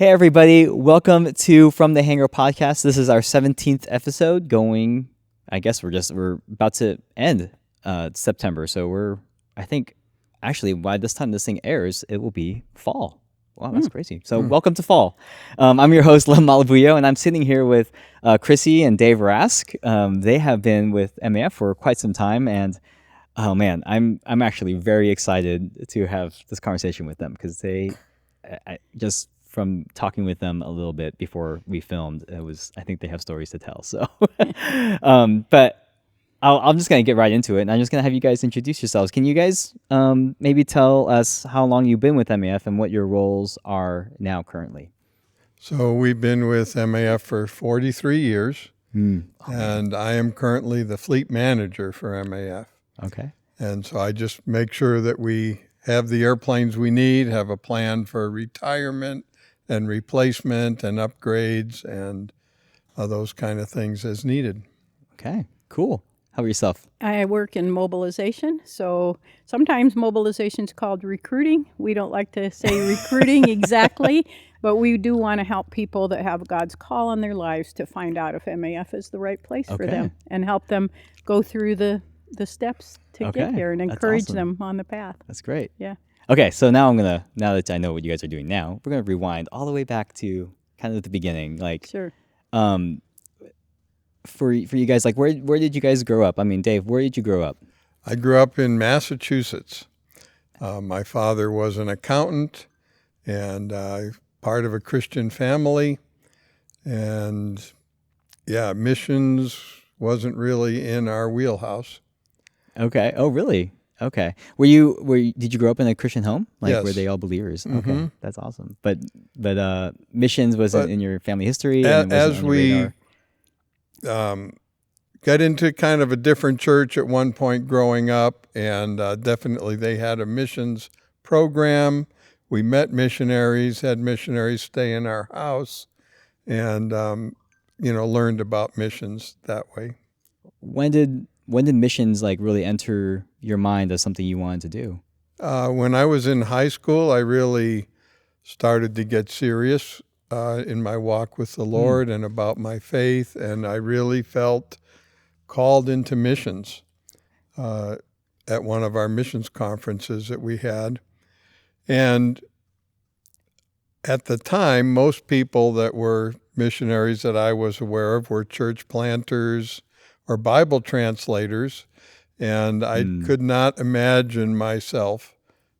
Hey everybody, welcome to From the Hangar podcast. This is our 17th episode going, I guess we're about to end September. So I think actually by this time this thing airs, it will be fall. Wow, that's crazy. So welcome to fall. I'm your host, Lem Malabuyo, and I'm sitting here with Crissie and Dave Rask. They have been with MAF for quite some time, and oh man, I'm actually very excited to have this conversation with them because I just from talking with them a little bit before we filmed, I think they have stories to tell. So, but I'm just gonna get right into it, and I'm just gonna have you guys introduce yourselves. Can you guys maybe tell us how long you've been with MAF and what your roles are now currently? So we've been with MAF for 43 years, and I am currently the fleet manager for MAF. Okay. And so I just make sure that we have the airplanes we need, have a plan for retirement and replacement and upgrades and those kind of things as needed. Okay, cool. How about yourself? I work in mobilization, so sometimes mobilization is called recruiting. We don't like to say recruiting exactly, but we do want to help people that have God's call on their lives to find out if MAF is the right place for them and help them go through the steps to get there and encourage them on the path. That's great. Yeah. Okay, so now that I know what you guys are doing now, we're gonna rewind all the way back to kind of the beginning. Like, Sure. For you guys, like, where did you guys grow up? I mean, Dave, where did you grow up? I grew up in Massachusetts. My father was an accountant and part of a Christian family. And yeah, missions wasn't really in our wheelhouse. Okay. Oh, really? Okay. Did you grow up in a Christian home? Like, Yes. were they all believers? Mm-hmm. Okay. That's awesome. But missions wasn't in your family history? And As we got into kind of a different church at one point growing up, and definitely they had a missions program. We met missionaries, had missionaries stay in our house, and learned about missions that way. When did missions like really enter your mind as something you wanted to do? When I was in high school, I really started to get serious in my walk with the Lord and about my faith, and I really felt called into missions at one of our missions conferences that we had. And at the time, most people that were missionaries that I was aware of were church planters or Bible translators, and I could not imagine myself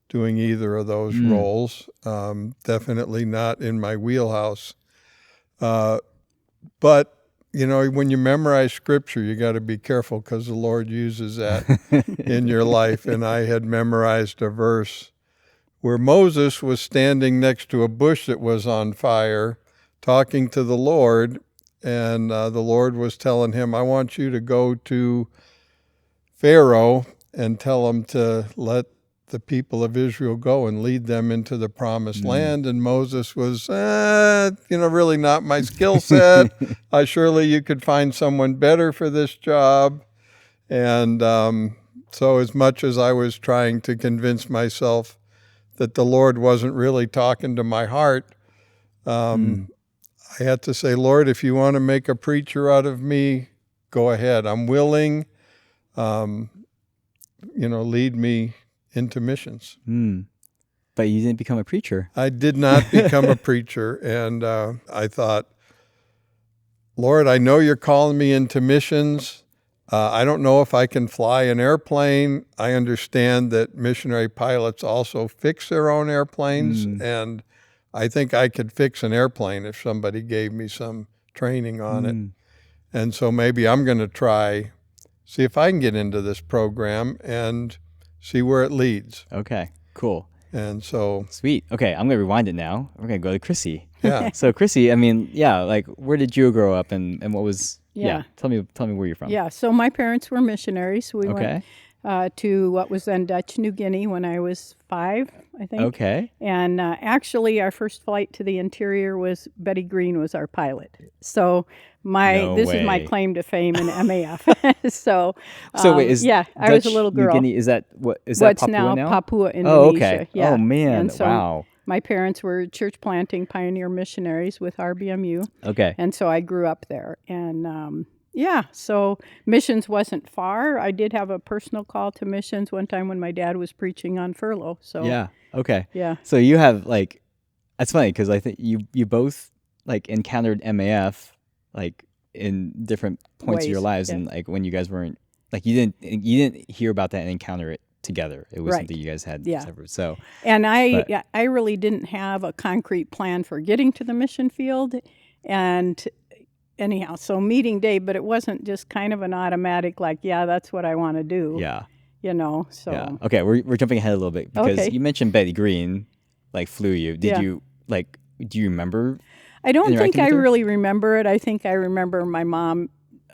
doing either of those roles. Definitely not in my wheelhouse. But, when you memorize scripture, you got to be careful because the Lord uses that in your life. And I had memorized a verse where Moses was standing next to a bush that was on fire, talking to the Lord, and the Lord was telling him, I want you to go to Pharaoh and tell him to let the people of Israel go and lead them into the promised land. And Moses was, really not my skill set. Surely you could find someone better for this job. And so as much as I was trying to convince myself that the Lord wasn't really talking to my heart, I had to say, Lord, if you want to make a preacher out of me, go ahead. I'm willing. Lead me into missions. But you didn't become a preacher. I did not become a preacher, and I thought, Lord, I know you're calling me into missions. I don't know if I can fly an airplane. I understand that missionary pilots also fix their own airplanes, and I think I could fix an airplane if somebody gave me some training on it. And so maybe I'm going to see if I can get into this program and see where it leads. Okay, cool. And so... Sweet. Okay, I'm going to rewind it now. We're going to go to Crissie. Yeah. So Crissie, I mean, like, where did you grow up and what was... Yeah. Tell me where you're from. Yeah, so my parents were missionaries. We went to what was then Dutch New Guinea when I was 5, I think. Okay. And actually, our first flight to the interior was Betty Green was our pilot. So this is my claim to fame in MAF. so wait, is I was a little girl. New Guinea, is that what's Papua now? Papua, Indonesia. Oh, okay. Yeah. Oh man, and so, wow. My parents were church planting pioneer missionaries with RBMU. Okay. And so I grew up there. And so missions wasn't far. I did have a personal call to missions one time when my dad was preaching on furlough. So Yeah. Okay. yeah. So you have like, that's funny because I think you both like encountered MAF like in different points of your Ways, lives, yeah. and like when you guys weren't like you didn't hear about that and encounter it together. It was Right. something you guys had Yeah. separate. So And I But- I really didn't have a concrete plan for getting to the mission field. And anyhow, so meeting Dave, but it wasn't just kind of an automatic like, yeah, that's what I want to do. yeah. So Yeah. Okay, we're jumping ahead a little bit because Okay. you mentioned Betty Green, like flew you. Did Yeah. you like? Do you remember? I don't think interacting I with her? really remember it. I think I remember my mom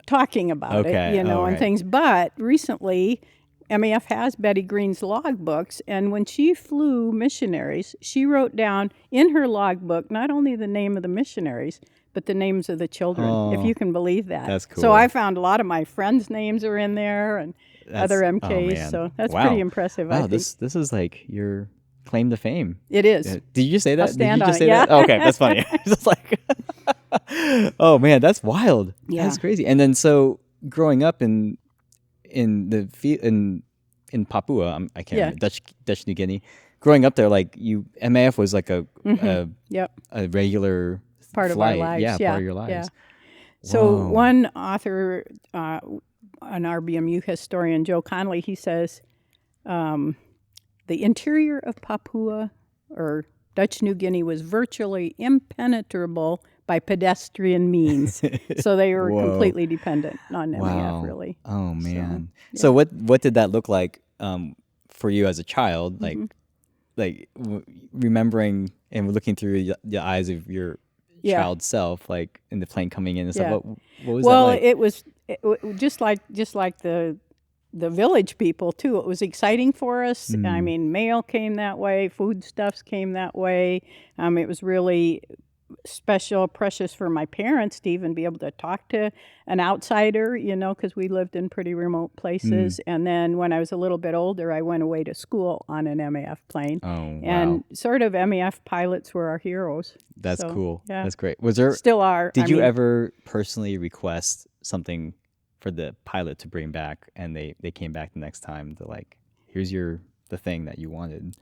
talking about Okay, it, and alright. things. But recently, MAF has Betty Green's logbooks, and when she flew missionaries, she wrote down in her logbook not only the name of the missionaries, but the names of the children, if Oh, you can believe that. that's So cool. I found a lot of my friends' names are in there, and other Oh, MKs. man. So that's Wow. pretty impressive. I Wow, think this is like your claim to fame. it is. Did you say that? I'll stand Did you on just it, say that? yeah. Oh, okay, that's funny. It's just like, oh man, that's wild. Yeah. That's crazy. And then so growing up in Papua, I can't Yeah. remember, Dutch New Guinea. Growing up there, like MAF was like a Yep. a regular Part of our flight. lives. Yeah, Yeah, part of your lives. yeah. So Whoa. one author, an RBMU historian, Joe Connolly, he says the interior of Papua or Dutch New Guinea was virtually impenetrable by pedestrian means. So they were Whoa. completely dependent on MAF, Wow. really. Oh man. yeah. So what did that look like for you as a child? Mm-hmm. Like remembering and looking through the eyes of your Yeah. child self, like in the plane coming in and Yeah. stuff. What was Well, that like? it was just like the village people too. It was exciting for us. Mm. I mean, mail came that way, foodstuffs came that way. It was really special, precious for my parents to even be able to talk to an outsider, because we lived in pretty remote places. And then when I was a little bit older, I went away to school on an MAF plane. Oh wow, And sort of MAF pilots were our heroes. that's so, cool. yeah. That's great. Was there? Still are. Did I you mean, ever personally request something for the pilot to bring back, and they came back the next time to like, here's the thing that you wanted.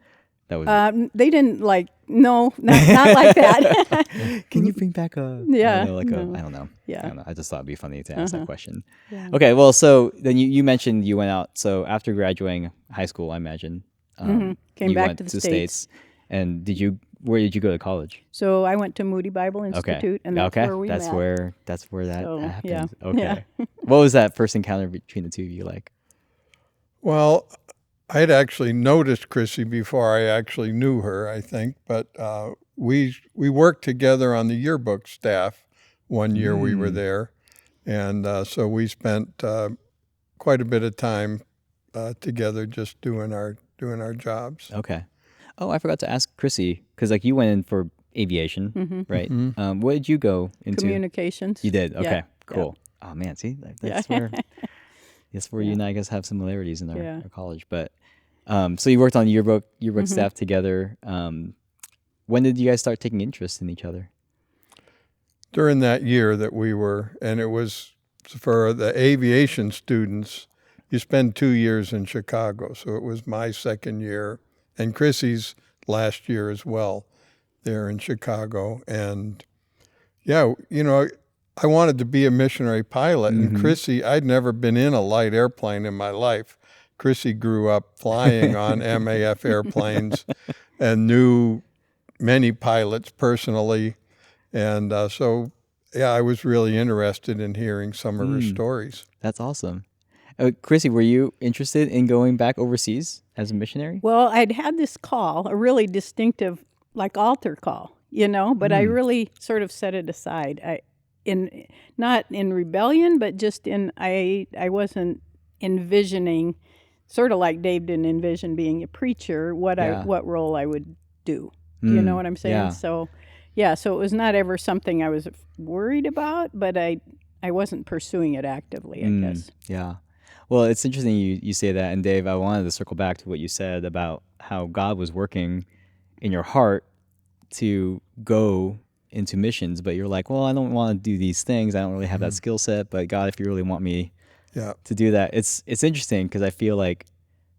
That was. They didn't no, not like that. Can you bring back a? Yeah, I don't know, like no. I don't know. Yeah. I don't know. I just thought it'd be funny to ask that question. Yeah. Okay, well, so then you mentioned you went out. So after graduating high school, I imagine. Came you back went to the States. And where did you go to college? So I went to Moody Bible Institute, and that's where we met. That's where that So, happened. yeah. Okay. What was that first encounter between the two of you like? Well, I had actually noticed Crissie before I actually knew her, I think, but we worked together on the yearbook staff one year we were there, and so we spent quite a bit of time together just doing our jobs. Okay. Oh, I forgot to ask Crissie, because like you went in for aviation, right? What did you go into? Communications. You did. Okay. Yeah. Cool. Oh man, see, that's Yeah. where you and I guess have similarities in Yeah. our college. But so you worked on yearbook staff together. When did you guys start taking interest in each other? During that year that we were, and it was for the aviation students, you spend 2 years in Chicago. So it was my second year and Crissie's last year as well there in Chicago. And yeah, I wanted to be a missionary pilot. And Crissie, I'd never been in a light airplane in my life. Crissie grew up flying on MAF airplanes and knew many pilots personally. And so, yeah, I was really interested in hearing some of her stories. That's awesome. Crissie, were you interested in going back overseas as a missionary? Well, I'd had this call, a really distinctive, altar call, but I really sort of set it aside. Not in rebellion, but just I wasn't envisioning, sort of like Dave didn't envision being a preacher, what role I would do. Do you know what I'm saying? Yeah. So it was not ever something I was worried about, but I wasn't pursuing it actively, I guess. Yeah. Well, it's interesting you say that. And Dave, I wanted to circle back to what you said about how God was working in your heart to go into missions, but you're like, well, I don't want to do these things. I don't really have that skill set. But God, if you really want me to do that, it's interesting because I feel like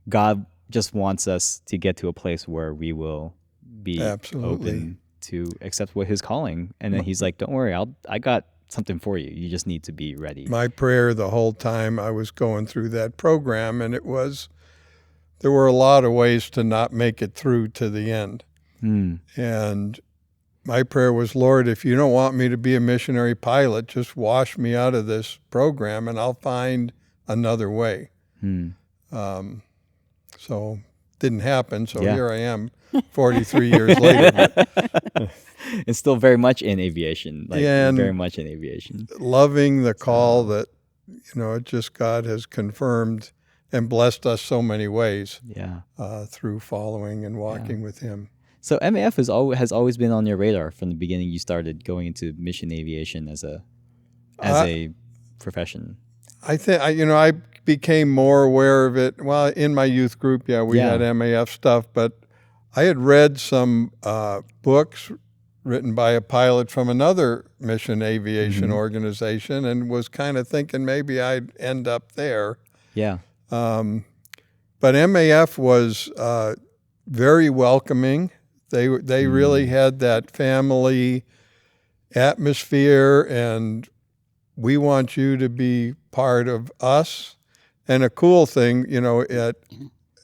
God just wants us to get to a place where we will be open to accept what His calling, and then He's like, don't worry, I got something for you. You just need to be ready. My prayer the whole time I was going through that program, and there were a lot of ways to not make it through to the end. And my prayer was, Lord, if you don't want me to be a missionary pilot, just wash me out of this program and I'll find another way. So didn't happen. So here I am 43 years later. It's still very much in aviation, very much in aviation. Loving the call that, it just God has confirmed and blessed us so many ways through following and walking with Him. So MAF has always been on your radar from the beginning. You started going into mission aviation as a profession. I think I became more aware of it. Well, in my youth group, we had MAF stuff, but I had read some books written by a pilot from another mission aviation organization, and was kind of thinking maybe I'd end up there. Yeah. But MAF was very welcoming. They really had that family atmosphere, and we want you to be part of us. And a cool thing,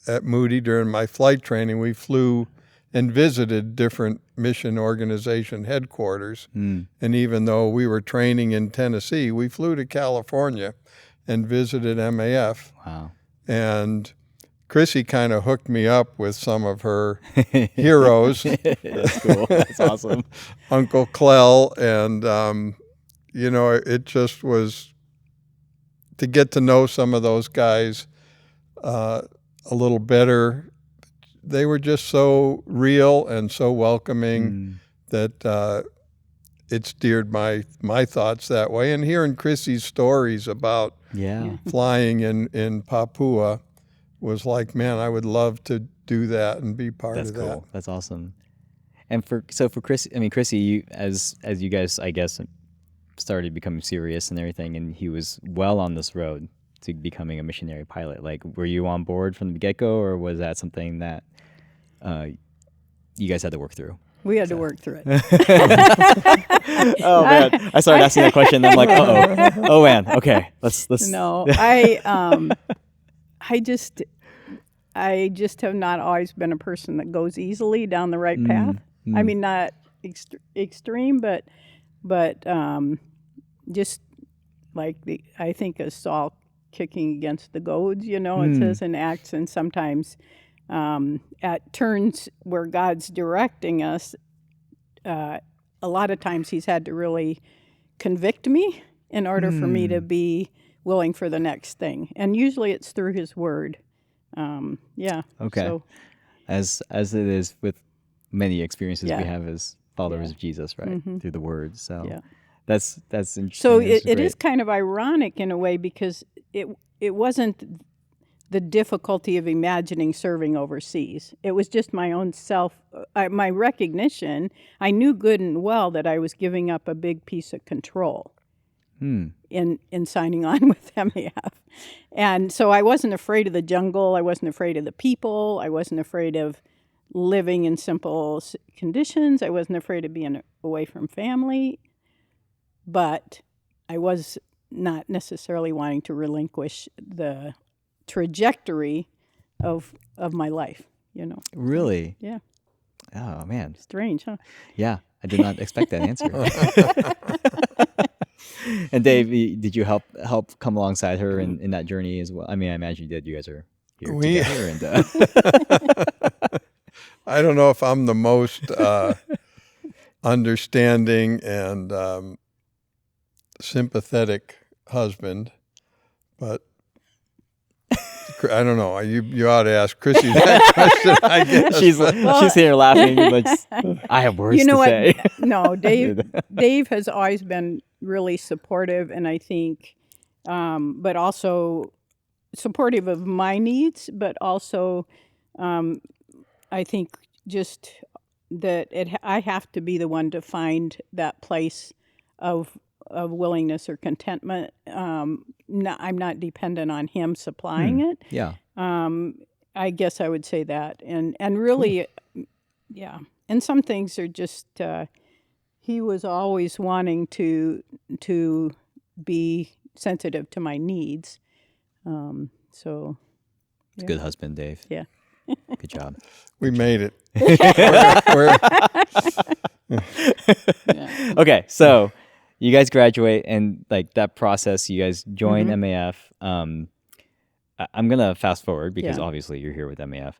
at Moody during my flight training, we flew and visited different mission organization headquarters. And even though we were training in Tennessee, we flew to California and visited MAF. Wow. And Crissie kind of hooked me up with some of her heroes. That's cool. That's awesome. Uncle Clell. And, it just was to get to know some of those guys a little better. They were just so real and so welcoming that it steered my thoughts that way. And hearing Crissie's stories about flying in Papua was like, man, I would love to do that and be part of that. That's cool. That's awesome. And for Crissie, you, as you guys, I guess, started becoming serious and everything, and he was well on this road to becoming a missionary pilot. Like, were you on board from the get-go, or was that something that you guys had to work through? We had to work through it. Oh man, I started asking that question, and I'm like, oh man, okay, let's. No, I just have not always been a person that goes easily down the right path. I mean, not extreme, but just like I think of Saul kicking against the goads. It says in Acts, and sometimes at turns where God's directing us, a lot of times He's had to really convict me in order for me to be willing for the next thing, and usually it's through His Word. Okay. So, as it is with many experiences we have as followers of Jesus, right? Through the Word. So that's interesting. So it is kind of ironic in a way, because it wasn't the difficulty of imagining serving overseas. It was just my own my recognition. I knew good and well that I was giving up a big piece of control in signing on with MAF. And so I wasn't afraid of the jungle. I wasn't afraid of the people. I wasn't afraid of living in simple conditions. I wasn't afraid of being away from family. But I was not necessarily wanting to relinquish the trajectory of my life, Really? Yeah. Oh man. Strange, huh? Yeah, I did not expect that answer. And Dave, did you help come alongside her in that journey as well? I mean, I imagine you did. You guys are here together. And I don't know if I'm the most understanding and sympathetic husband, but I don't know. You ought to ask Crissie that question, I guess. She's here laughing, but I have words to say. No, Dave has always been really supportive, and I think, but also supportive of my needs, but also, I think just I have to be the one to find that place of willingness or contentment. I'm not dependent on him supplying it. Yeah. I guess I would say that, and really, yeah. And some things are just he was always wanting to be sensitive to my needs. So It's a good husband, Dave. yeah. Good job. We made it. Okay, so you guys graduate, and like that process, you guys join MAF. I'm gonna fast forward because Yeah. obviously you're here with MAF.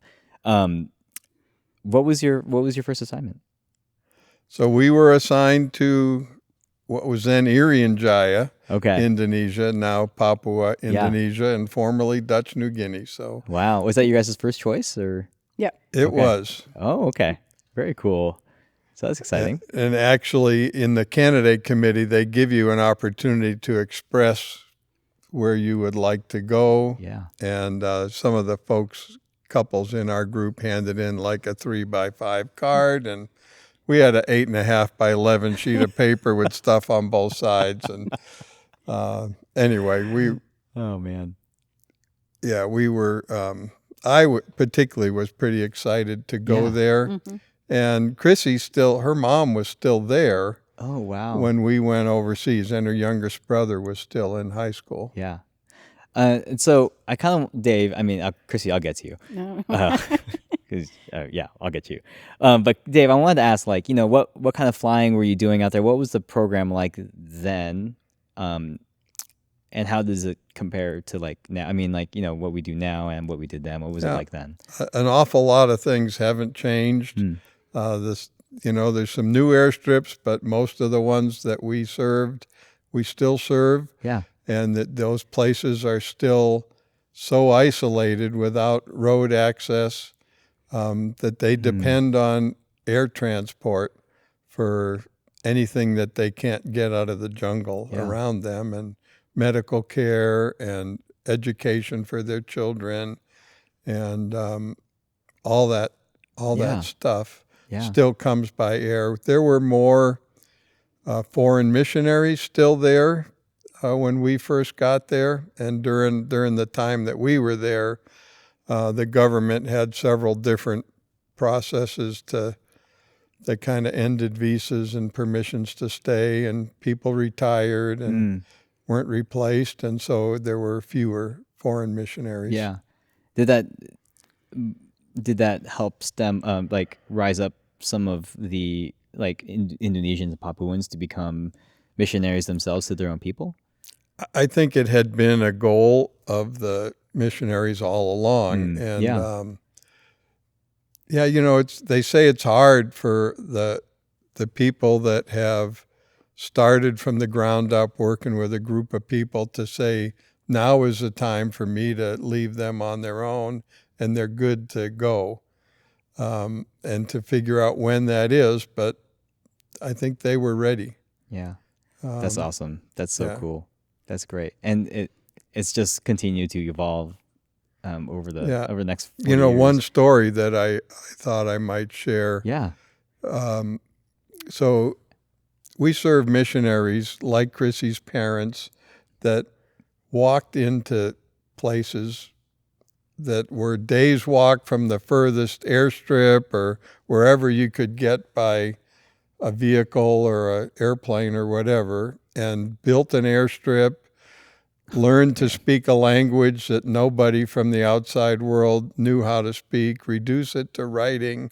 What was your first assignment? So we were assigned to what was then Irian Jaya, Okay. Indonesia, now Papua, Indonesia, and formerly Dutch New Guinea. So Wow. Was that your guys' first choice, or? Yep. it was. Oh, okay. Very cool. So that's exciting. And actually, in the candidate committee, they give you an opportunity to express where you would like to go. Yeah. And some of the couples in our group handed in like a 3x5 card, and we had an 8.5 by 11 sheet of paper with stuff on both sides. And anyway, Oh man. we were. Particularly was pretty excited to go Yeah. there, and Crissie her mom was still there. Oh wow. When we went overseas, and her youngest brother was still in high school. Yeah. And so I kind of, Dave, Crissie, I'll get to you. No. 'Cause, yeah, I'll get to you. But Dave, I wanted to ask, like, what kind of flying were you doing out there? What was the program like then? And how does it compare to like now? What we do now and what we did then. What was it like then? An awful lot of things haven't changed. There's some new airstrips, but most of the ones that we served, we still serve. Yeah. And that those places are still so isolated without road access that they depend on air transport for anything that they can't get out of the jungle around them, and medical care and education for their children, and all that stuff still comes by air. There were more foreign missionaries still there when we first got there, and during the time that we were there, the government had several different processes that kind of ended visas and permissions to stay, and people retired and weren't replaced, and so there were fewer foreign missionaries. Yeah. Did that help stem rise up some of the Indonesians and Papuans to become missionaries themselves to their own people? I think it had been a goal of the missionaries all along, and they say it's hard for the people that have started from the ground up working with a group of people to say, now is the time for me to leave them on their own and they're good to go, and to figure out when that is. But I think they were ready. Yeah. That's awesome. That's so cool. That's great. And it's just continued to evolve over the next 40 years. One story that I thought I might share. Yeah. So we serve missionaries like Crissie's parents that walked into places that were days walk from the furthest airstrip or wherever you could get by a vehicle or an airplane or whatever, and built an airstrip, learned to speak a language that nobody from the outside world knew how to speak, reduce it to writing,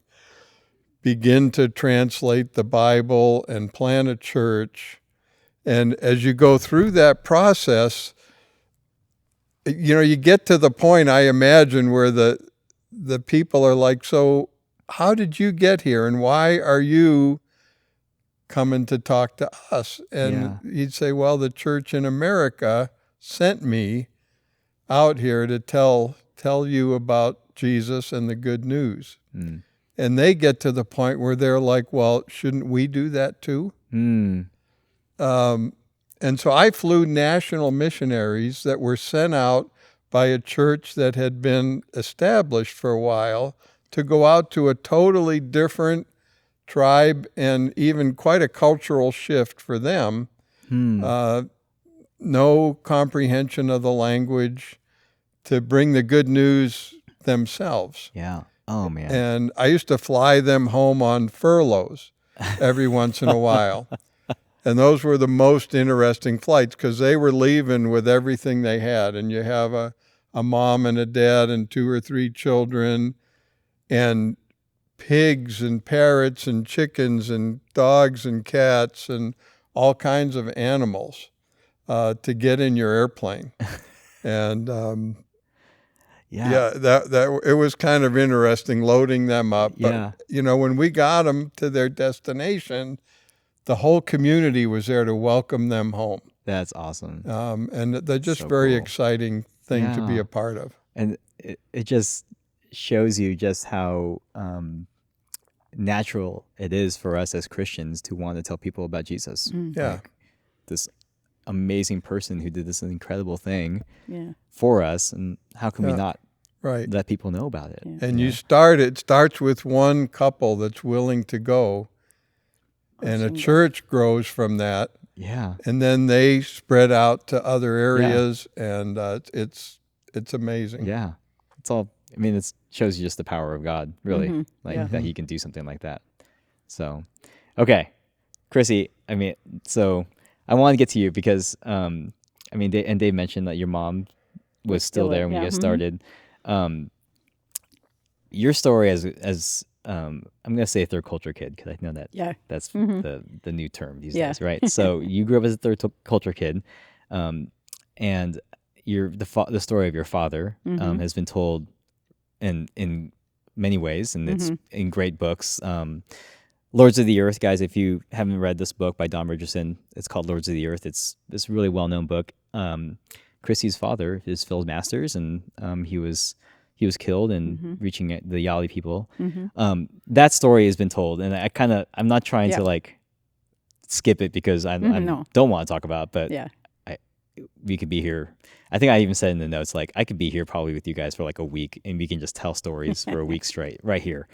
begin to translate the Bible, and plant a church. And as you go through that process, you get to the point, I imagine, where the people are like, so how did you get here, and why are you coming to talk to us? And he'd say, well, the church in America sent me out here to tell you about Jesus and the good news. And they get to the point where they're like, well, shouldn't we do that too? And so I flew national missionaries that were sent out by a church that had been established for a while to go out to a totally different tribe and even quite a cultural shift for them. No comprehension of the language to bring the good news themselves. Yeah. Oh, man. And I used to fly them home on furloughs every once in a while. And those were the most interesting flights because they were leaving with everything they had. And you have a mom and a dad and 2 or 3 children and pigs and parrots and chickens and dogs and cats and all kinds of animals to get in your airplane. And that it was kind of interesting loading them up. Yeah. But, when we got them to their destination, the whole community was there to welcome them home. That's awesome. And they're just So very cool. exciting thing to be a part of. And it just shows you just how natural it is for us as Christians to want to tell people about Jesus. Yeah. Like, this amazing person who did this incredible thing for us, and how can we not let people know about it? And it starts with one couple that's willing to go, and a church grows from that. Yeah. And then they spread out to other areas, and it's amazing. Yeah. It's all, it shows you just the power of God, really, that he can do something like that. So, okay. Crissie, so I want to get to you because, Dave mentioned that your mom was still there when you guys started. Your story as I'm going to say a third culture kid because I know that's the new term these days, right? So you grew up as a third culture kid, and the story of your father has been told in many ways, and it's in great books. Lords of the Earth, guys, if you haven't read this book by Don Richardson, it's called Lords of the Earth. It's this really well-known book. Crissie's father is Phil Masters, and he was killed in reaching the Yali people. That story has been told, and I'm not trying to skip it because I don't want to talk about it, but we could be here. I think I even said in the notes, I could be here probably with you guys for a week, and we can just tell stories for a week straight right here.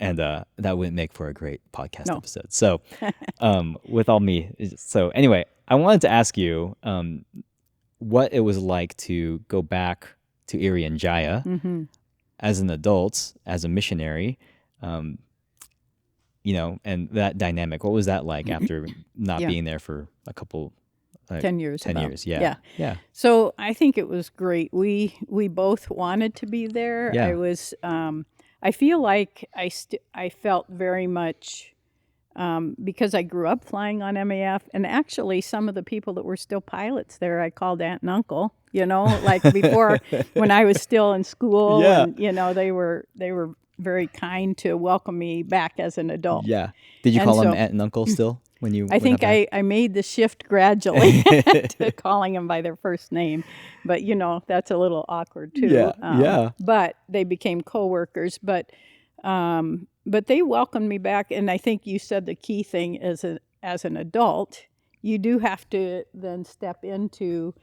And that wouldn't make for a great podcast episode. So so anyway, I wanted to ask you what it was like to go back to Irian Jaya as an adult, as a missionary, and that dynamic. What was that like after not being there for a couple 10 years. 10 years, yeah. So I think it was great. We both wanted to be there. Yeah. I was I feel like I felt very much because I grew up flying on MAF, and actually some of the people that were still pilots there, I called aunt and uncle. Before when I was still in school, and they were very kind to welcome me back as an adult. Yeah. Did you call them aunt and uncle still when you? I think I made the shift gradually to calling them by their first name, but that's a little awkward too. Yeah. But they became coworkers. But they welcomed me back, and I think you said the key thing as an adult, you do have to then step into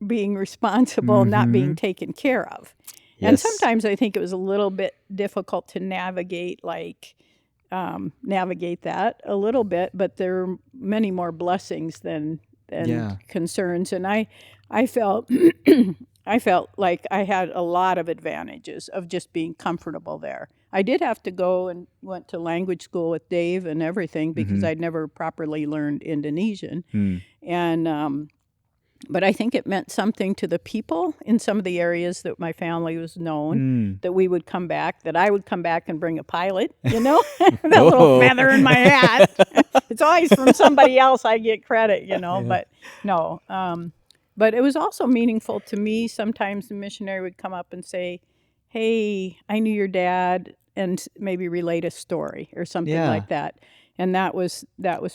being responsible, not being taken care of. Yes. And sometimes I think it was a little bit difficult to navigate that a little bit, but there are many more blessings than concerns. And I felt I felt like I had a lot of advantages of just being comfortable there. I did have to go and went to language school with Dave and everything because I'd never properly learned Indonesian. And but I think it meant something to the people in some of the areas that my family was known, that we would come back, that I would come back and bring a pilot, that little feather in my hat. It's always from somebody else I get credit, but no. But it was also meaningful to me. Sometimes the missionary would come up and say, hey, I knew your dad, and maybe relate a story or something like that. And that was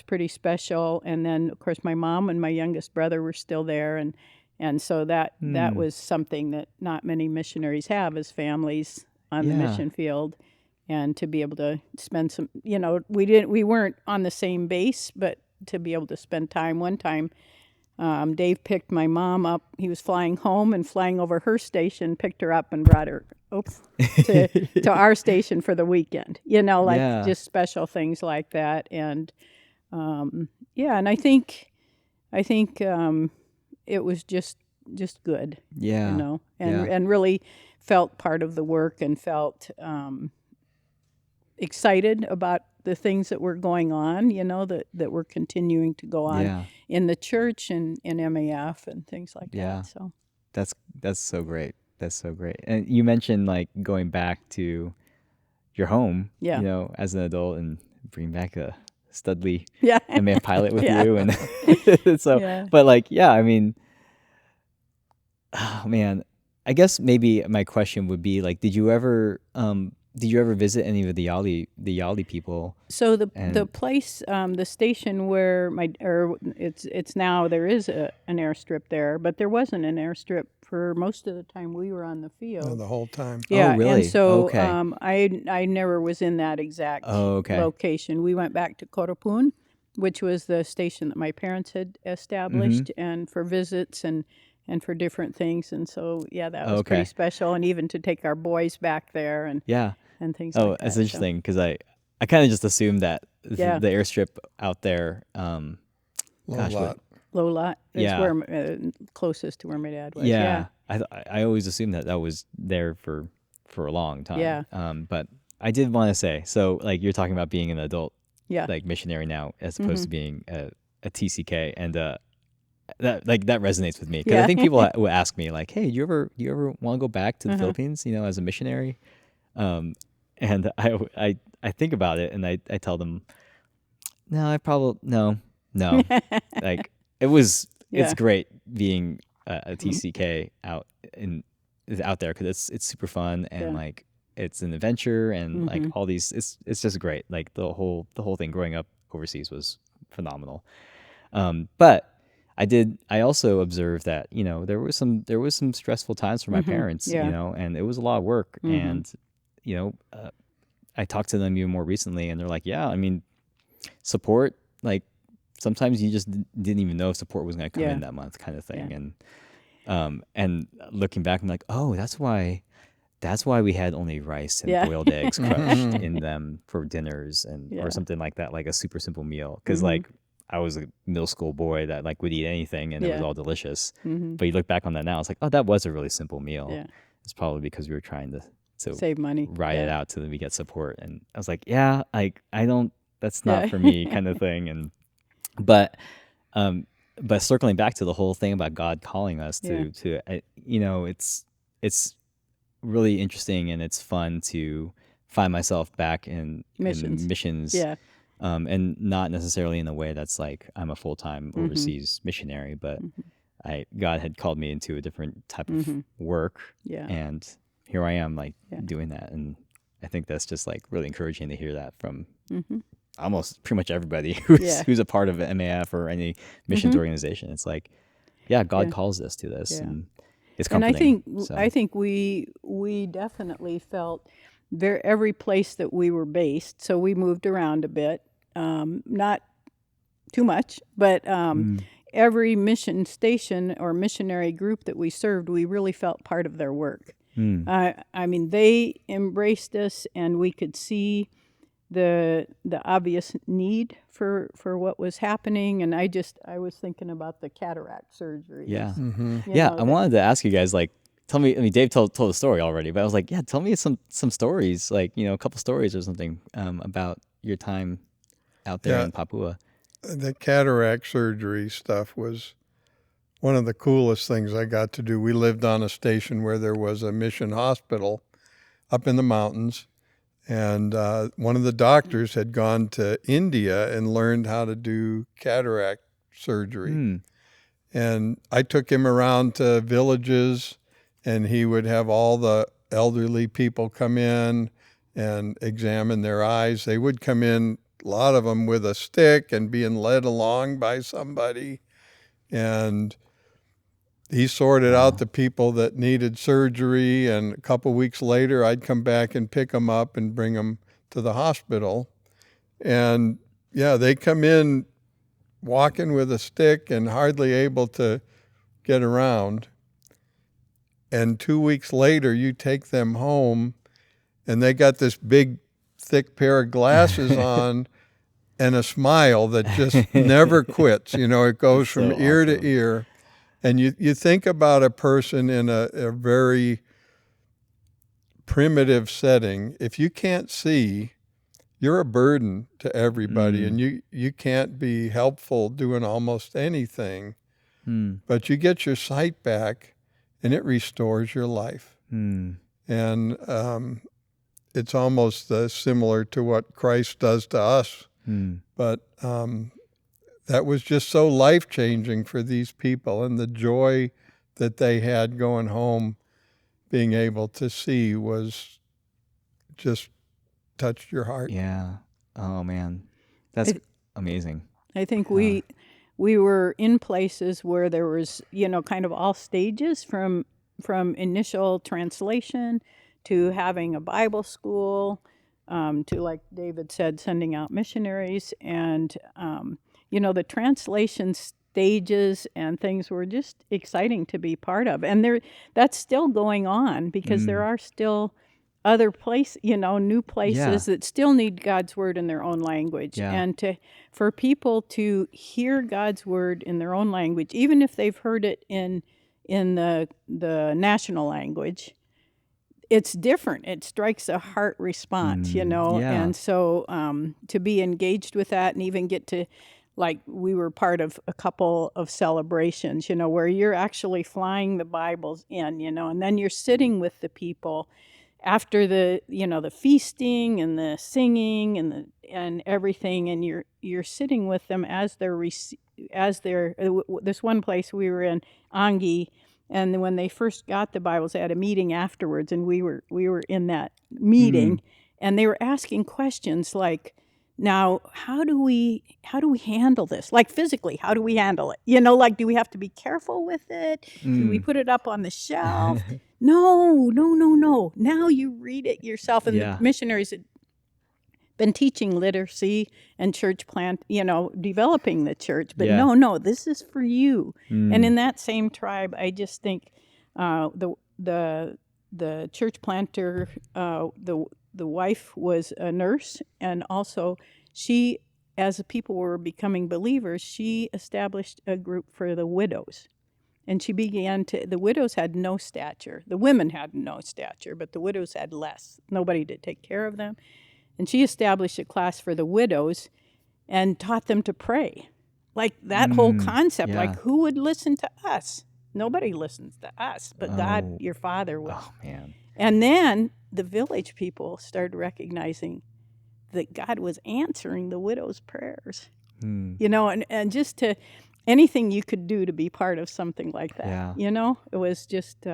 pretty special. And then, of course, my mom and my youngest brother were still there. And so that was something that not many missionaries have as families on the mission field. And to be able to spend some, we weren't on the same base, but to be able to spend time. One time, Dave picked my mom up. He was flying home and flying over her station, picked her up and brought her to our station for the weekend. Like Yeah. just special things like that. And and I think it was just good. Yeah. And really felt part of the work and felt excited about the things that were going on, that were continuing to go on Yeah. in the church and in MAF and things like Yeah. that. So That's so great. That's so great. And you mentioned like going back to your home, Yeah. as an adult and bring back a Studley yeah, MAF pilot with Yeah. you, and so, Yeah. but like, yeah, I mean, oh man, I guess maybe my question would be like, did you ever visit any of the Yali people? So the And place, the station where it's now there is an airstrip there, but there wasn't an airstrip for most of the time we were on the field. The whole time. Yeah, Oh, really? and so Okay. I never was in that exact Oh, okay. location. We went back to Korapun, which was the station that my parents had established, and for visits and for different things. And so that was pretty Okay. special, and even to take our boys back there and Yeah. things Oh, like that. that's so. interesting because I kind of just assumed that Yeah. the airstrip out there, Low Gosh, lot. Low Lot is Yeah. where closest to where my dad was. yeah, I always assumed that was there for a long time. Yeah. But I did want to say, so like you're talking about being an adult, Yeah. like missionary now, as opposed to being a TCK, and that resonates with me because I Yeah. think people will ask me like, hey, do you ever want to go back to the Philippines, as a missionary? And I think about it and I tell them, no, I probably no. Like it's Yeah. great being a TCK out there because it's super fun and Yeah. like it's an adventure and like all these it's just great. Like the whole thing growing up overseas was phenomenal. But I also observed that there was some stressful times for my parents, Yeah. and it was a lot of work, and I talked to them even more recently, and they're like, yeah, I mean, support, like sometimes you just didn't even know if support was going to come Yeah. in that month, kind of thing. Yeah. And looking back, I'm like, oh, that's why we had only rice and Yeah. boiled eggs crushed in them for dinners or Yeah. something like that, like a super simple meal. Because like I was a middle school boy that like would eat anything and it was Yeah. all delicious. But you look back on that now, it's like, oh, that was a really simple meal. Yeah. It's probably because we were trying to Save money. ride it Yeah. out till we get support. And I was like, yeah, like I don't, that's not for me, kind of thing. And but circling back to the whole thing about God calling us to it's really interesting and it's fun to find myself back in missions. Yeah. And not necessarily in a way that's like I'm a full-time overseas missionary, but God had called me into a different type of work, Yeah. and here I am like doing that. And I think that's just like really encouraging to hear that from almost pretty much everybody who's a part of MAF or any missions organization. It's like, God calls us to this, and it's comforting. And I think we definitely felt every place that we were based. So we moved around a bit, not too much, but every mission station or missionary group that we served, we really felt part of their work. I mean, they embraced us, and we could see the obvious need for what was happening. And I was thinking about the cataract surgery. Yeah. I wanted to ask you guys, like, tell me. I mean, Dave told the story already, but I was like, tell me some stories, like a couple stories or something about your time out there in Papua. The cataract surgery stuff was one of the coolest things I got to do. We lived on a station where there was a mission hospital up in the mountains, and one of the doctors had gone to India and learned how to do cataract surgery. And I took him around to villages, and he would have all the elderly people come in and examine their eyes. They would come in, a lot of them with a stick and being led along by somebody. And he sorted out the people that needed surgery, and a couple weeks later, I'd come back and pick them up and bring them to the hospital. And they come in walking with a stick and hardly able to get around. And 2 weeks later, you take them home, and they got this big, thick pair of glasses on and a smile that just never quits. You know, it goes from So ear awesome. to ear. And you think about a person in a very primitive setting. If you can't see, you're a burden to everybody, and you can't be helpful doing almost anything. But you get your sight back, and it restores your life. And it's almost similar to what Christ does to us. But that was just so life-changing for these people, and the joy that they had going home, being able to see, was just touched your heart. Yeah. Oh man, that's amazing. I think we were in places where there was, kind of all stages from initial translation to having a Bible school, to, like David said, sending out missionaries, and the translation stages and things were just exciting to be part of, and that's still going on because there are still other new places that still need God's word in their own language. Yeah. And for people to hear God's word in their own language, even if they've heard it in the national language, it's different. It strikes a heart response, Yeah. And so to be engaged with that and even get to, like, we were part of a couple of celebrations, where you're actually flying the Bibles in, and then you're sitting with the people after the feasting and the singing and everything, and you're sitting with them as they're this one place we were in, Angi, and when they first got the Bibles, they had a meeting afterwards, and we were in that meeting, and they were asking questions like, now, how do we handle this? Like, physically, how do we handle it? Like, do we have to be careful with it? Do we put it up on the shelf? No. Now you read it yourself. And the missionaries had been teaching literacy and church plant, developing the church. But no, this is for you. And in that same tribe, I just think the church planter, the wife was a nurse, and also she, as the people were becoming believers, she established a group for the widows. And she began the widows had no stature. The women had no stature, but the widows had less. Nobody to take care of them. And she established a class for the widows and taught them to pray. Like, that whole concept, like, who would listen to us? Nobody listens to us, but God, your Father, will. Oh man. And then the village people started recognizing that God was answering the widow's prayers. And just anything you could do to be part of something like that. It was just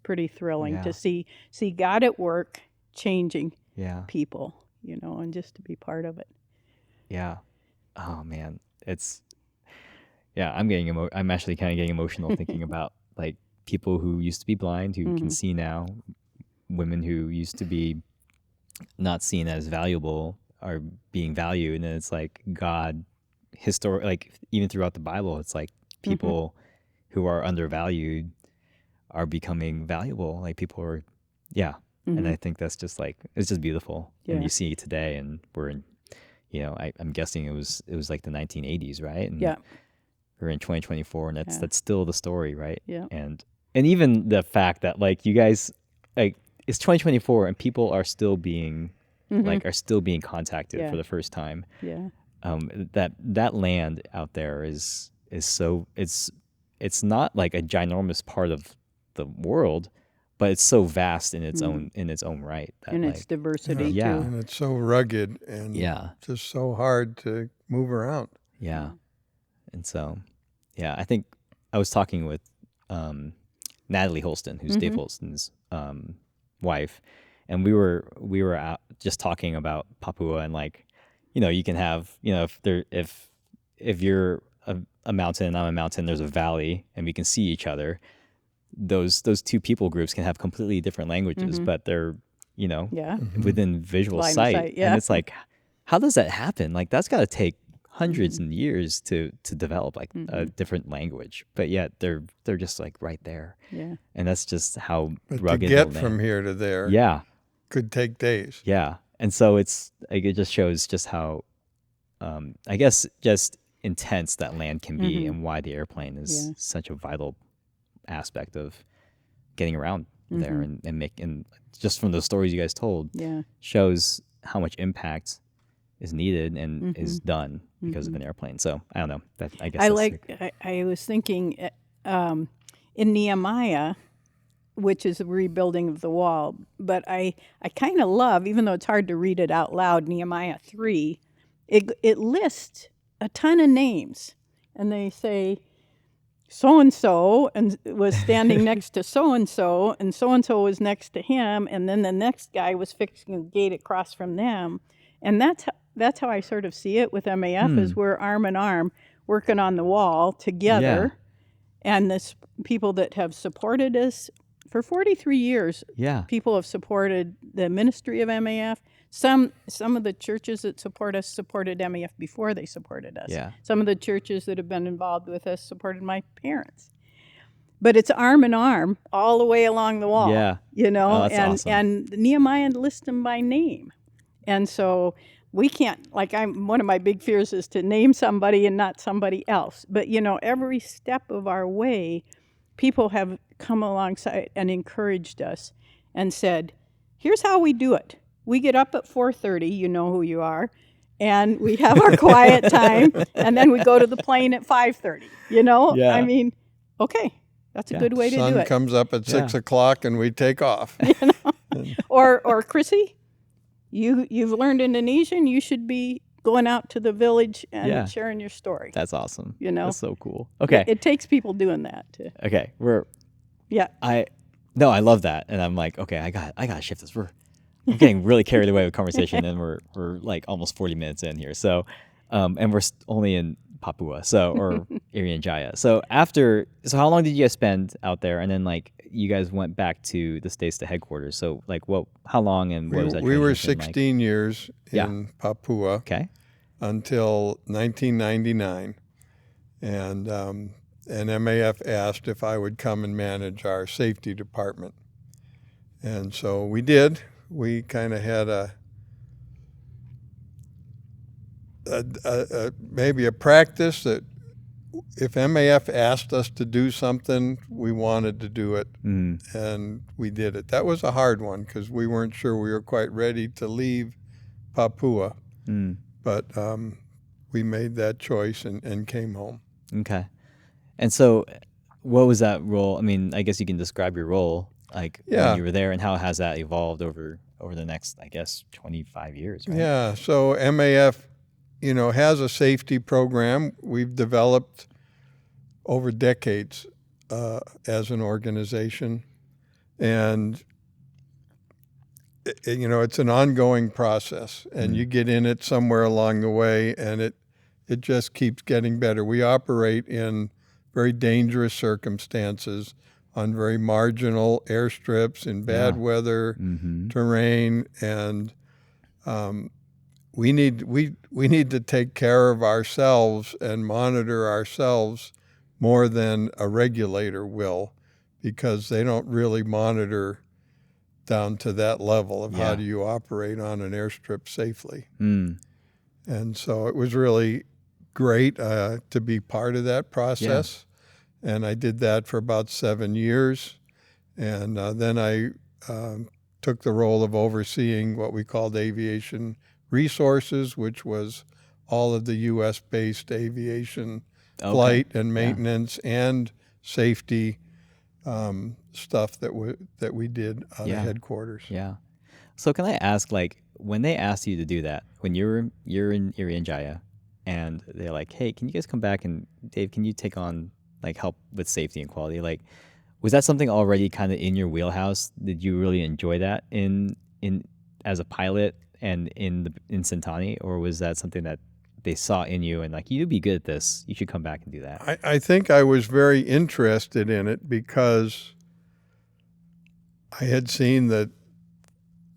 pretty thrilling to see God at work changing people, and just to be part of it. Yeah. Oh man, I'm actually kind of getting emotional thinking about, like, people who used to be blind who can see now, women who used to be not seen as valuable are being valued, and it's like God, like, even throughout the Bible, it's like people who are undervalued are becoming valuable. Like, people are, and I think that's just, like, it's just beautiful. And you see it today, and we're in, I'm guessing it was like the 1980s, right? And we're in 2024, and that's still the story, right? And even the fact that, like, you guys, like, it's 2024 and people are still being contacted for the first time. That land out there is so, it's not like a ginormous part of the world, but it's so vast in its own right. And its diversity too. And it's so rugged and just so hard to move around. And so, I think I was talking with Natalie Holston, who's Dave Holston's wife, and we were out just talking about Papua, and, like, you can have, if you're a mountain, I'm a mountain, there's a valley, and we can see each other. Those two people groups can have completely different languages, but they're within visual sight. And it's like, how does that happen? Like, that's got to take hundreds and years to develop like a different language, but yet they're just like right there. Yeah. And that's just how But to rugged get the from land. here to there Yeah, could take days. yeah. And so it's like it just shows just how, I guess, just intense that land can be, and why the airplane is such a vital aspect of getting around there, and just from the stories you guys told, shows how much impact is needed and is done because of an airplane. So I don't know. That I guess I was thinking in Nehemiah, which is a rebuilding of the wall, but I kind of love, even though it's hard to read it out loud, Nehemiah 3, it lists a ton of names, and they say so-and-so and was standing next to so-and-so was next to him, and then the next guy was fixing a gate across from them. And that's how I sort of see it with MAF, is we're arm in arm working on the wall together. And this people that have supported us for 43 years, people have supported the ministry of MAF. Some of the churches that support us supported MAF before they supported us. Some of the churches that have been involved with us supported my parents. But it's arm in arm all the way along the wall, you know, awesome. And Nehemiah lists them by name. And so we can't, like, one of my big fears is to name somebody and not somebody else. But, you know, every step of our way, people have come alongside and encouraged us and said, here's how we do it. We get up at 4:30, you know who you are, and we have our quiet time, and then we go to the plane at 5:30, you know? I mean, okay, that's a good way to do it. Sun comes up at 6 o'clock and we take off. You know? Or Crissie, you've learned Indonesian, you should be going out to the village and sharing your story. That's awesome. You know? That's so cool. Okay. It takes people doing that too. Okay. I love that. And I'm like, okay, I gotta shift this. I'm getting really carried away with conversation, and we're like almost 40 minutes in here. So, and we're only in Papua, or Irian Jaya. So how long did you guys spend out there? And then like you guys went back to the States to headquarters. So like how long and what was that? We were transition 16 years in Papua. Okay. Until 1999. And MAF asked if I would come and manage our safety department. And so we did. We kind of had maybe a practice that if MAF asked us to do something, we wanted to do it, and we did it. That was a hard one because we weren't sure we were quite ready to leave Papua, but we made that choice and came home. Okay. And so what was that role? I mean, I guess you can describe your role, like when you were there, and how has that evolved over the next, I guess, 25 years, right? Yeah, so MAF, has a safety program we've developed over decades as an organization. And, it's an ongoing process, and you get in it somewhere along the way, and it just keeps getting better. We operate in very dangerous circumstances on very marginal airstrips in bad weather, terrain, and we need to take care of ourselves and monitor ourselves more than a regulator will, because they don't really monitor down to that level of how do you operate on an airstrip safely. And so it was really great to be part of that process. And I did that for about 7 years. And then I took the role of overseeing what we called aviation resources, which was all of the U.S.-based aviation flight and maintenance and safety stuff that we did out of headquarters. Yeah. So can I ask, like, when they asked you to do that, when you're in Irian Jaya, and they're like, hey, can you guys come back, and Dave, can you take on like help with safety and quality? Like, was that something already kind of in your wheelhouse? Did you really enjoy that in as a pilot and in Sentani, or was that something that they saw in you and like, you'd be good at this, you should come back and do that? I think I was very interested in it because I had seen that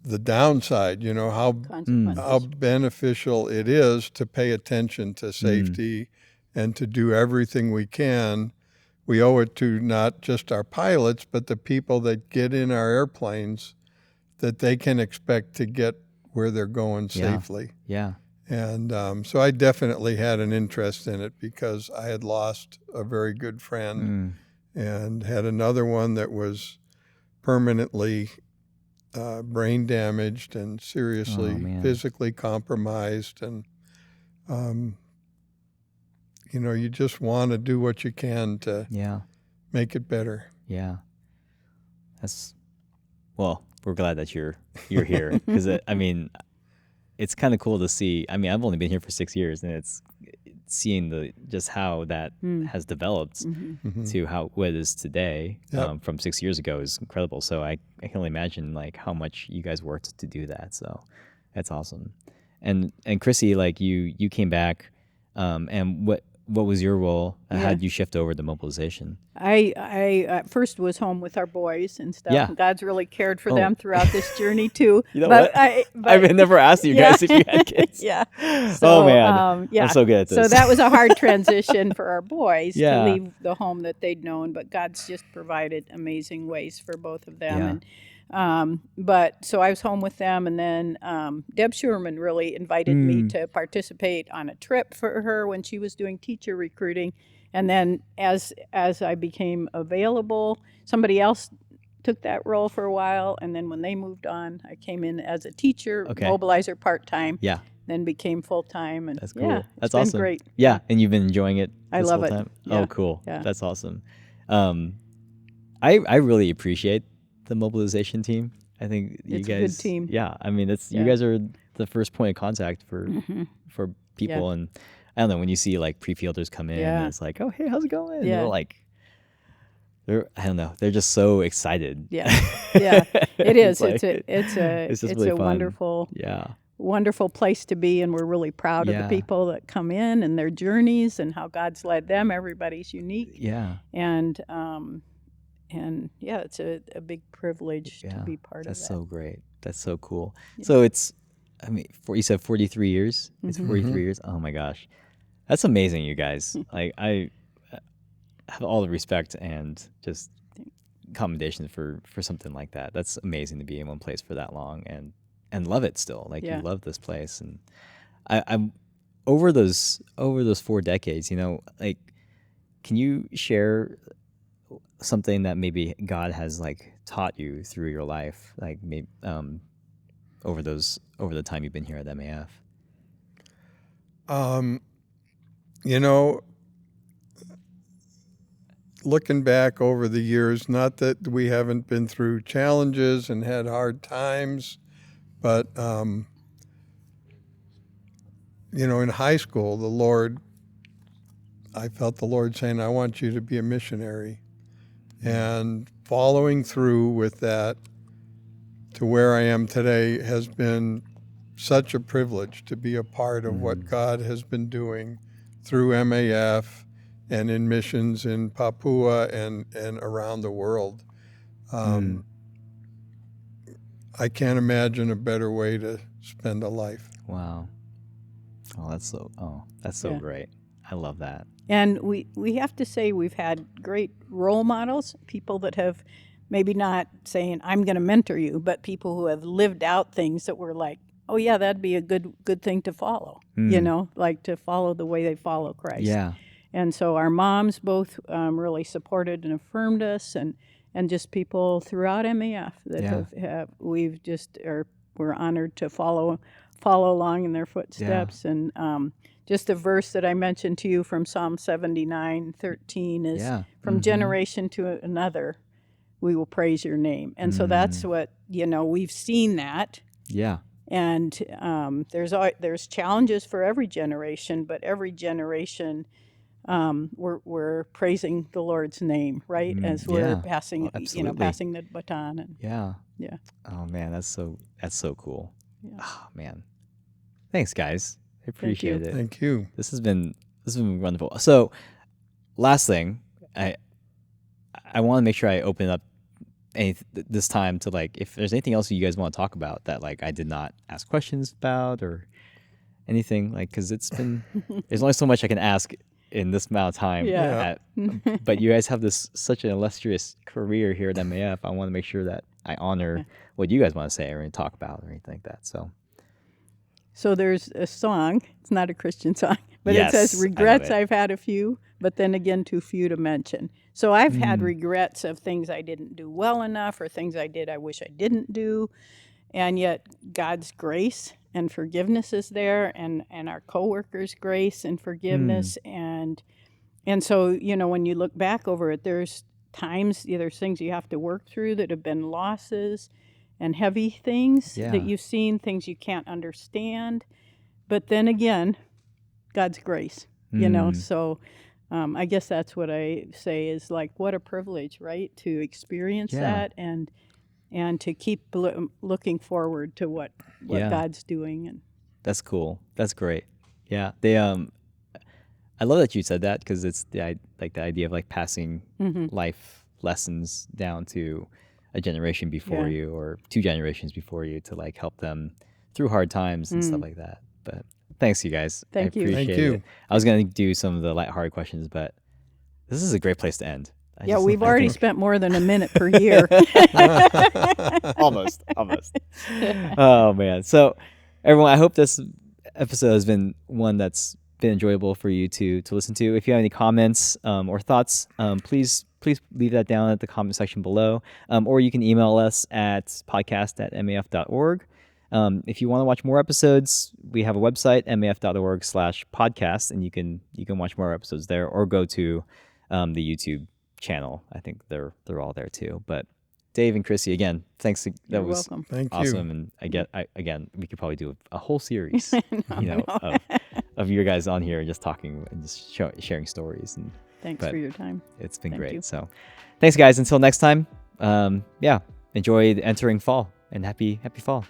the downside, how Consequences. beneficial it is to pay attention to safety and to do everything we can. We owe it to not just our pilots, but the people that get in our airplanes, that they can expect to get where they're going safely. Yeah. And so I definitely had an interest in it because I had lost a very good friend and had another one that was permanently brain damaged and seriously physically compromised. And, you just want to do what you can to make it better. Yeah. We're glad that you're here because it's kind of cool to see. I've only been here for 6 years, and it's seeing just how that has developed to what it is today from 6 years ago is incredible. So I can only imagine like how much you guys worked to do that. So that's awesome. And Crissie, like you came back, and what was your role? How did you shift over to mobilization? I at first was home with our boys and stuff. Yeah. And God's really cared for them throughout this journey too. You know what? I've never asked you guys if you had kids. Yeah. So, oh man, I'm so good at this. So that was a hard transition for our boys Yeah. to leave the home that they'd known, but God's just provided amazing ways for both of them. Yeah. But so I was home with them, and then Deb Sherman really invited me to participate on a trip for her when she was doing teacher recruiting. And then as I became available, somebody else took that role for a while, and then when they moved on, I came in as a teacher, mobilizer part-time. Yeah. Then became full-time, and that's cool. Yeah, that's been awesome. Great. Yeah, and you've been enjoying it. I this love whole it. time? Yeah. Oh, cool. Yeah. That's awesome. I really appreciate the mobilization team. I think you It's guys. a good team. Yeah, you guys are the first point of contact for people, and I don't know when you see like pre-fielders come in, and it's like, oh hey, how's it going? And they're like, I don't know, they're just so excited. Yeah, yeah, it is. It's It's really a fun. wonderful place to be, and we're really proud of the people that come in and their journeys and how God's led them. Everybody's unique. Yeah. And it's a big privilege to be part of that. That's so great. That's so cool. Yeah. So it's, you said 43 years? It's 43 years? Oh my gosh. That's amazing, you guys. Like, I have all the respect and just commendation for something like that. That's amazing to be in one place for that long and love it still. Like, you love this place. And I'm over those 4 decades, like, can you share something that maybe God has like taught you through your life, like maybe over the time you've been here at MAF? Looking back over the years, not that we haven't been through challenges and had hard times, but in high school, I felt the Lord saying, I want you to be a missionary. And following through with that to where I am today has been such a privilege to be a part of what God has been doing through MAF and in missions in Papua and around the world. I can't imagine a better way to spend a life. Wow. Oh, that's so great. I love that. And we have to say we've had great role models, people that have maybe not saying, I'm going to mentor you, but people who have lived out things that were like, oh, yeah, that'd be a good thing to follow, like to follow the way they follow Christ. Yeah. And so our moms both really supported and affirmed us, and just people throughout MAF that we're honored to follow along in their footsteps. Yeah. And just the verse that I mentioned to you from Psalm 79:13 is from generation to another, we will praise your name. And so that's what, we've seen that. Yeah. And there's challenges for every generation, but every generation we're praising the Lord's name, right? As we're passing, passing the baton. And yeah. Oh man, that's so cool. Yeah. Oh man, thanks guys. I appreciate it. Thank you. This has been wonderful. So, last thing, I want to make sure I open up this time to like, if there's anything else you guys want to talk about that like I did not ask questions about or anything, like, because it's been there's only so much I can ask in this amount of time. Yeah. But you guys have such an illustrious career here at MAF. I want to make sure that I honor what you guys want to say or talk about or anything like that. So there's a song. It's not a Christian song, but Yes, it says, I love regrets it. I've had a few, but then again, too few to mention. So I've had regrets of things I didn't do well enough or things I did I wish I didn't do. And yet God's grace and forgiveness is there, and our coworkers' grace and forgiveness. And so, you know, when you look back over it, there's times, there's things you have to work through that have been losses and heavy things that you've seen, things you can't understand. But then again, God's grace, you know. So I guess that's what I say is like, what a privilege, right, to experience that and to keep looking forward to what God's doing. And That's cool. That's great. Yeah, they I love that you said that, because it's the idea of like passing life lessons down to a generation before you or 2 generations before you to like help them through hard times and stuff like that. But thanks, you guys. Thank you. Appreciate Thank you. it. I was gonna do some of the lighthearted questions, but this is a great place to end. We've already spent more than a minute per year. almost. Oh man. So everyone, I hope this episode has been one that's been enjoyable for you to listen to. If you have any comments or thoughts, please leave that down at the comment section below, or you can email us at podcast@maf.org. If you want to watch more episodes, we have a website, maf.org/podcast, and you can watch more episodes there, or go to the YouTube channel. I think they're all there too. But Dave and Crissie, again, thanks. That was welcome. Thank you. awesome. And again, we could probably do a whole series, of your guys on here just talking and just sharing stories. And Thanks for your time. it's been Thank great. you. So thanks, guys. Until next time, enjoy entering fall, and happy fall.